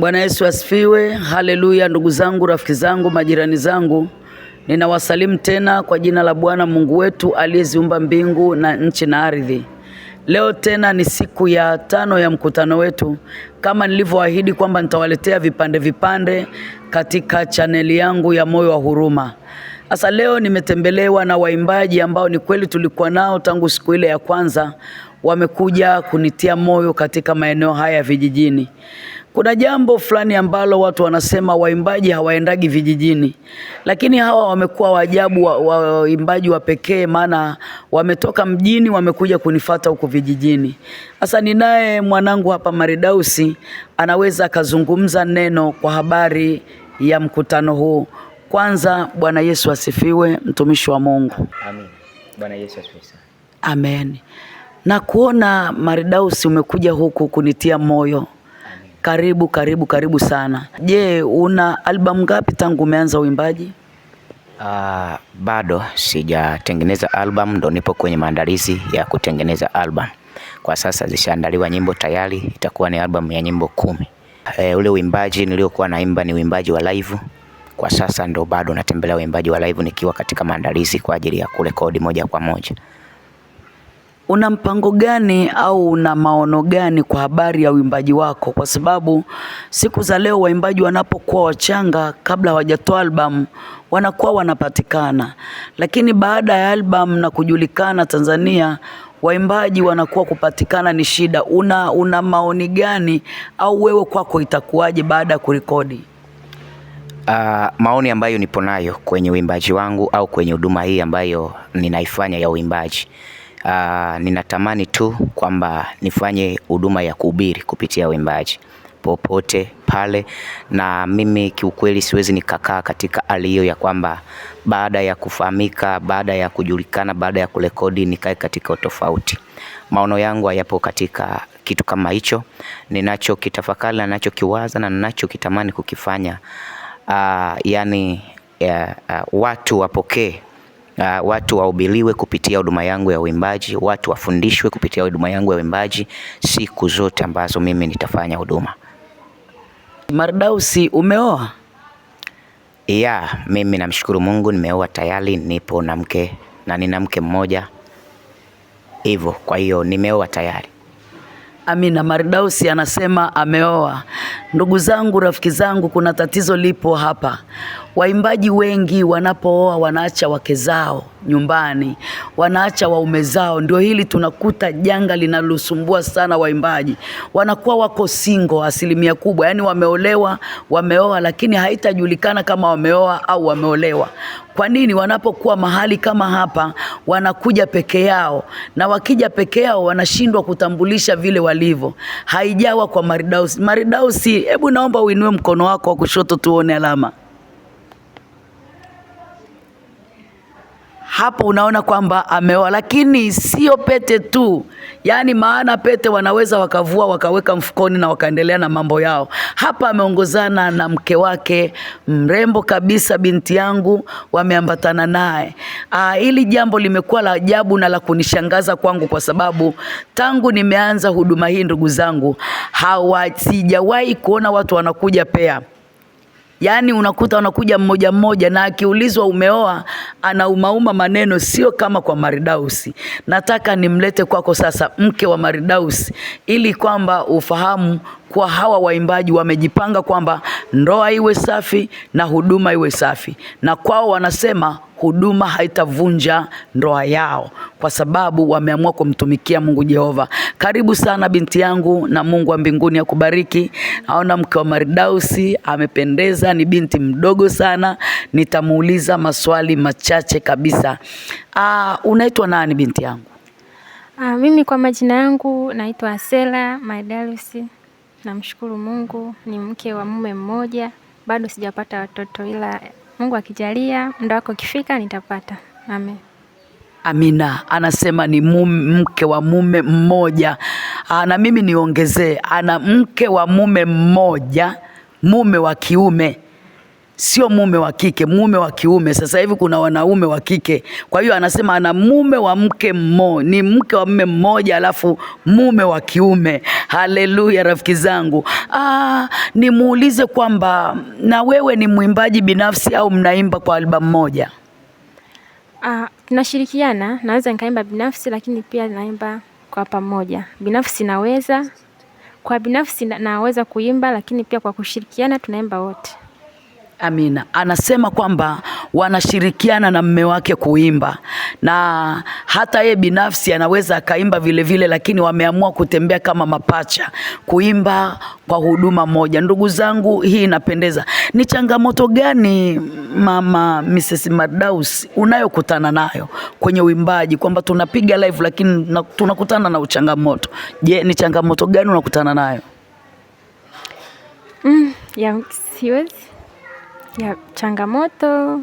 Bwana Yesu asifiwe. Haleluya. Ndugu zangu, rafiki zangu, majirani zangu, ninawasalimu tena kwa jina la Bwana Mungu wetu aliyeziumba mbingu na nchi na ardhi. Leo tena ni siku ya 5 ya mkutano wetu, kama nilivyoahidi kwamba nitawaletea vipande katika chaneli yangu ya Moyo wa Huruma. Sasa leo nimetembelewa na waimbaji ambao ni kweli tulikuwa nao tangu siku ile ya kwanza. Wamekuja kunitia moyo katika maeneo haya vijijini. Kuna jambo fulani ambalo watu wanasema waimbaji hawaendagi vijijini, lakini hawa wamekuwa waajabu, waimbaji wa pekee, maana wametoka mjini wamekuja kunifuata huko vijijini. Sasa ninaye mwanangu hapa Maridausi, anaweza akazungumza neno kwa habari ya mkutano huu. Kwanza, Bwana Yesu asifiwe, mtumishi wa Mungu. Amen. Bwana Yesu asifiwe. Amen. Na kuona Maridausi umekuja huku kunitia moyo. Karibu sana. Je, una albamu ngapi tangu umeanza uimbaji? Bado sijatengeneza album, ndo nipo kwenye maandalizi ya kutengeneza album. Kwa sasa zishaandaliwa nyimbo tayari, itakuwa ni album ya nyimbo 10. Ule uimbaji niliokuwa naimba ni uimbaji wa live. Kwa sasa ndo bado natembelea uimbaji wa live nikiwa katika maandalizi kwa ajili ya kurekodi moja kwa moja. Una mpango gani au una maono gani kwa habari ya uimbaji wako? Kwa sababu siku za leo waimbaji wanapokuwa wachanga, kabla hawajatoa album, wanakuwa wanapatikana. Lakini baada ya album na kujulikana Tanzania, waimbaji wanakuwa kupatikana ni shida. Una maoni gani au wewe kwako itakuwaje baada ya kurekodi? Maoni ambayo nipo nayo kwenye uimbaji wangu au kwenye huduma hii ambayo ninaifanya ya uimbaji, ninatamani tu kwamba nifanye huduma ya kuhubiri kupitia uimbaji popote pale, na mimi kiukweli siwezi nikakaa katika hali hiyo ya kwamba baada ya kufahamika, baada ya kujulikana, baada ya kurekodi nikae katika utofauti. Maono yangu hayapo katika kitu kama hicho. Ninachokitafakari na ninachokiwaza na ninachokitamani kukifanya, watu wapokee, watu wahubiriwe kupitia huduma yangu ya uimbaji, watu wafundishwe kupitia huduma yangu ya uimbaji siku zote ambazo mimi nitafanya huduma. Maridausi, umeoa? Mimi namshukuru Mungu, nimeoa tayari, nipo na mke na nina mke mmoja. Hivyo, kwa hiyo nimeoa tayari. Amina. Maridausi anasema ameoa. Ndugu zangu, rafiki zangu, kuna tatizo lipo hapa. Waimbaji wengi wanapooa wanaacha wake zao nyumbani, wanaacha waume zao. Ndio hili tunakuta janga linalosumbua sana waimbaji. Wanakuwa wako single asilimia kubwa, yani wameoa lakini haitajulikana kama wameoa au wameolewa. Kwa nini? Wanapokuwa mahali kama hapa wanakuja peke yao, na wakija peke yao wanashindwa kutambulisha vile walivyo. Haijawa kwa Maridausi. Maridausi, hebu naomba uinue mkono wako wa kushoto tuone alama. Hapo unaona kwamba ameoa, lakini sio pete tu. Yani maana pete wanaweza wakavua wakaweka mfukoni na wakaendelea na mambo yao. Hapa ameongozana na mke wake mrembo kabisa, binti yangu, wameambatana naye. Hili jambo limekuwa la ajabu na la kunishangaza kwangu, kwa sababu tangu nimeanza huduma hii, ndugu zangu, sijawahi kuona watu wanakuja pea. Yani unakuta wanakuja mmoja mmoja, na akiulizwa umeoa anaumauma maneno, sio kama kwa Maridausi. Nataka nimlete kwako sasa mke wa Maridausi, ili kwamba ufahamu kwa hawa waimbaji wamejipanga kwamba ndoa iwe safi na huduma iwe safi, na kwao wanasema huduma haitavunja ndoa yao, kwa sababu wameamua kumtumikia Mungu Jehova. Karibu sana binti yangu, na Mungu wa mbinguni akubariki. Naona mke wa Maridausi amependeza, ni binti mdogo sana. Nitamuuliza maswali machache kabisa. Unaitwa nani binti yangu? Mimi kwa majina yangu naitwa Asela Maridausi. Namshukuru Mungu, ni mke wa mume mmoja. Bado sijapata watoto, ila Mungu akijalia muda wako ukifika nitapata. Amen. Amina. Anasema ni mke wa mume mmoja. Na mimi niongezee, ana mke wa mume mmoja, mume wa kiume. sio mume wa kike, mume wa kiume. Sasa hivi kuna wanaume wa kike, kwa hiyo anasema ana mume wa mke mmoja, ni mke wa mume mmoja alafu mume wa kiume. Haleluya rafiki zangu. Nimuulize kwamba na wewe ni mwimbaji binafsi au mnaimba kwa albamu moja? Tunashirikiana, naweza nikaimba binafsi lakini pia naimba kwa pamoja. Binafsi naweza, kwa binafsi naweza kuimba lakini pia kwa kushirikiana tunaimba wote. Amina. Anasema kwamba wanashirikiana na mume wake kuimba, na hata yeye binafsi anaweza akaimba vile vile, lakini wameamua kutembea kama mapacha, kuimba kwa huduma moja. Ndugu zangu, hii inapendeza. Ni changamoto gani mama Mrs. Madaus unayokutana nayo kwenye uimbaji, kwamba tunapiga live lakini tunakutana na changamoto? Je, ni changamoto gani unakutana nayo? Siwezi ya changamoto,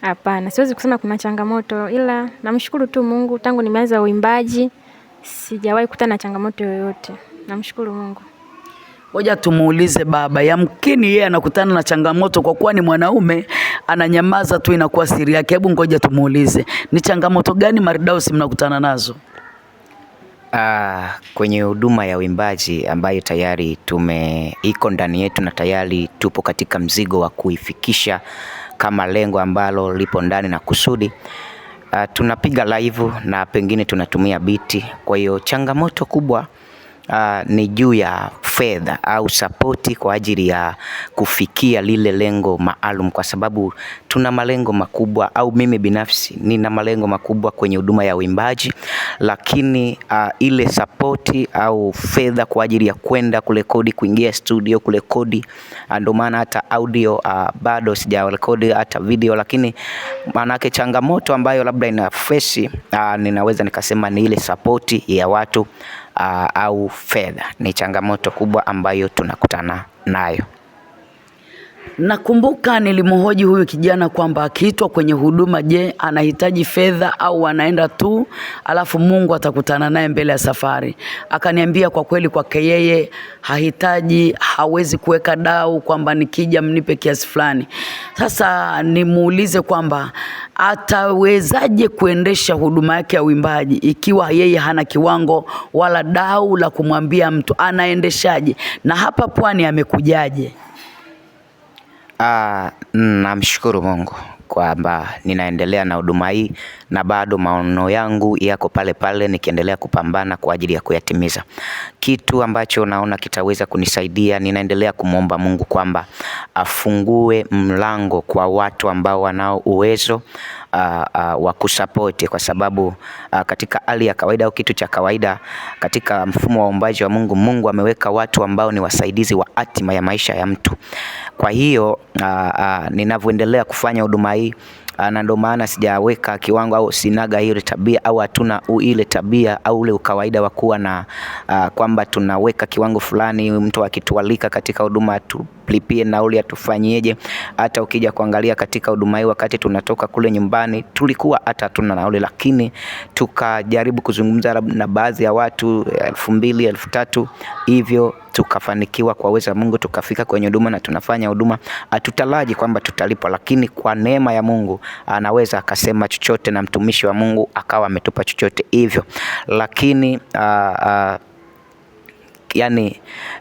hapana, siwezi kusema kuna changamoto, ila namshukuru tu Mungu, tangu nimeanza uimbaji sijawahi kukutana na changamoto yoyote. Namshukuru Mungu. Ngoja tumuulize baba, yamkini yeye anakutana na changamoto, kwa kuwa ni mwanaume ananyamaza tu, inakuwa siri yake. Hebu ngoja tumuulize, ni changamoto gani Maridaus mnakutana nazo? Kwenye huduma ya uimbaji ambayo tayari iko ndani yetu na tayari tupo katika mzigo wa kuifikisha kama lengo ambalo lipo ndani na kusudi, tunapiga live na pengine tunatumia biti. Kwa hiyo changamoto kubwa ni juu ya fedha au sapoti kwa ajili ya kufikia lile lengo maalum, kwa sababu tuna malengo makubwa, au mimi binafsi nina malengo makubwa kwenye huduma ya uimbaji, lakini ile sapoti au fedha kwa ajili ya kwenda kurekodi, kuingia studio kurekodi, ndio maana hata audio bado sijarekodi hata video. Lakini maanake changamoto ambayo labda ina face, ninaweza nikasema ni ile sapoti ya watu au fedha. Ni changamoto kubwa ambayo tunakutana nayo. Nakumbuka nilimhoji huyu kijana kwamba akiitwa kwenye huduma, je, anahitaji fedha au anaenda tu alafu Mungu atakutana naye mbele ya safari? Akaniambia kwa kweli kwake yeye hahitaji, hawezi kuweka dau kwamba nikija mnipe kiasi fulani. Sasa nimuulize kwamba atawezaje kuendesha huduma yake ya uimbaji ikiwa yeye hana kiwango wala dau la kumwambia mtu, anaendeshaje? Na hapa Pwani amekujaje? Namshukuru Mungu kwamba ninaendelea na huduma hii na bado maono yangu yako pale pale, nikiendelea kupambana kwa ajili ya kuyatimiza. Kitu ambacho naona kitaweza kunisaidia, ninaendelea kumwomba Mungu kwamba afungue mlango kwa watu ambao wanao uwezo wa kusapoti, kwa sababu katika hali ya kawaida au kitu cha kawaida katika mfumo wa uumbaji wa Mungu, Mungu ameweka watu ambao ni wasaidizi wa hatima ya maisha ya mtu. Kwa hiyo ninavyoendelea kufanya huduma hii, na ndio maana sijaweka kiwango au sinaga ile tabia au hatuna ile tabia au ule ukawaida wa kuwa na kwamba tunaweka kiwango fulani, mtu akitualika katika huduma tulipie nauli atufanyieje. Hata ukija kuangalia katika huduma hii, wakati tunatoka kule nyumbani tulikuwa hata hatuna nauli, lakini tukajaribu kuzungumza na baadhi ya watu 2,000 3,000 hivyo tukafanikiwa kwa uwezo wa Mungu, tukafika kwenye huduma na tunafanya huduma. Hatutaraji kwamba tutalipwa, lakini kwa neema ya Mungu anaweza akasema chochote na mtumishi wa Mungu akawa ametupa chochote hivyo. Lakini yani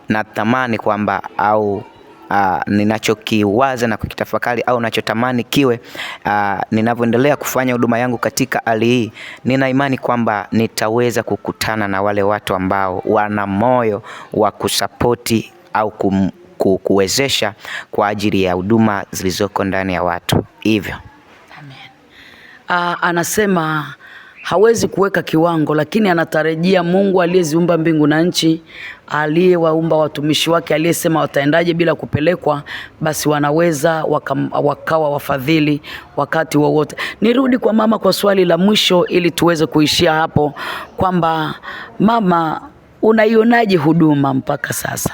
natamani kwamba au ninachokiwaza na kukitafakari au ninachotamani kiwe, ninavyoendelea kufanya huduma yangu katika hali hii, nina imani kwamba nitaweza kukutana na wale watu ambao wana moyo wa kusapoti au kuwezesha kwa ajili ya huduma zilizoko ndani ya watu hivyo. Amen. Anasema hawezi kuweka kiwango, lakini anatarajia Mungu aliyeziumba mbingu na nchi, aliyewaumba watumishi wake, aliyesema wataendaje bila kupelekwa, basi wanaweza wakawa wafadhili wakati wowote. Nirudi kwa mama kwa swali la mwisho ili tuweze kuishia hapo, kwamba mama, unaionaje huduma mpaka sasa?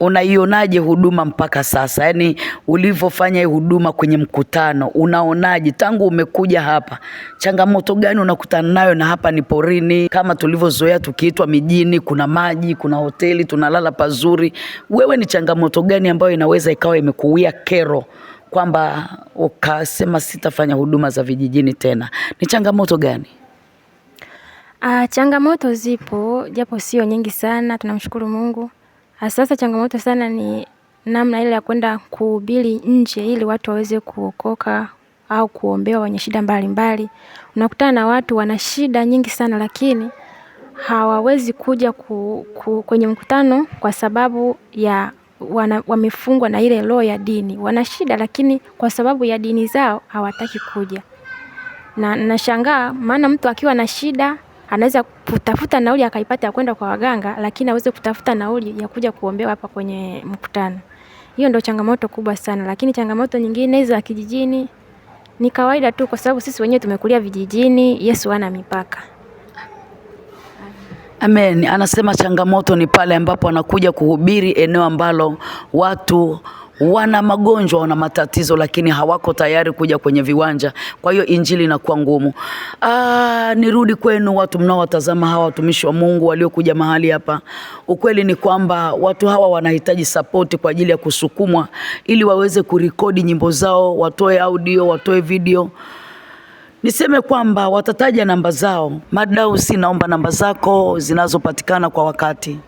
unaionaje huduma mpaka sasa? Yaani ulivyofanya hii huduma kwenye mkutano, unaonaje tangu umekuja hapa? Changamoto gani unakutana nayo? Na hapa ni porini kama tulivyozoea tukiitwa mijini, kuna maji, kuna hoteli, tunalala pazuri. Wewe ni changamoto gani ambayo inaweza ikawa imekuwia kero kwamba ukasema sitafanya huduma za vijijini tena? Ni changamoto gani? Changamoto zipo japo sio nyingi sana, tunamshukuru Mungu. Sasa changamoto sana ni namna ile ya kwenda kuhubiri nje ili watu waweze kuokoka au kuombewa wenye shida mbalimbali. Unakutana na watu wana shida nyingi sana lakini hawawezi kuja kwenye mkutano kwa sababu ya wamefungwa na ile roho ya dini. Wana shida lakini kwa sababu ya dini zao hawataki kuja. Na nashangaa maana mtu akiwa na shida anaweza kutafuta nauli akaipata ya kwenda kwa waganga, lakini aweze kutafuta nauli ya kuja kuombewa hapa kwenye mkutano. Hiyo ndio changamoto kubwa sana, lakini changamoto nyingine hizo za kijijini ni kawaida tu kwa sababu sisi wenyewe tumekulia vijijini, Yesu hana mipaka. Amen. Anasema changamoto ni pale ambapo anakuja kuhubiri eneo ambalo watu wana magonjwa, wana matatizo, lakini hawako tayari kuja kwenye viwanja. Kwa hiyo injili inakuwa ngumu. Nirudi kwenu watu mnaowatazama hawa watumishi wa Mungu waliokuja mahali hapa. Ukweli ni kwamba watu hawa wanahitaji support kwa ajili ya kusukumwa ili waweze kurekodi nyimbo zao, watoe audio, watoe video. Niseme kwamba watataja namba zao. Madausi, naomba namba zako zinazopatikana kwa wakati.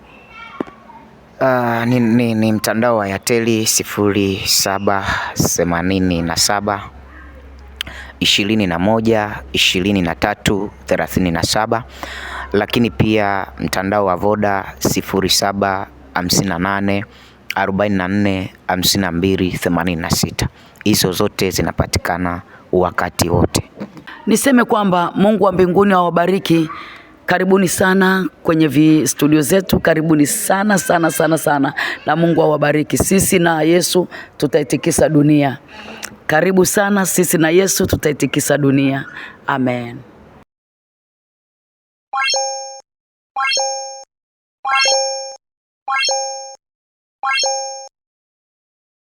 Ni mtandao wa Airtel 0787 21 23 37, lakini pia mtandao wa Voda 0758 44 52 86. Hizo zote zinapatikana wakati wote. Niseme kwamba Mungu wa mbinguni awabariki. Karibuni sana kwenye studio zetu, karibuni sana sana sana sana, na Mungu awabariki. Sisi na Yesu tutaitikisa dunia. Karibu sana, sisi na Yesu tutaitikisa dunia. Amen.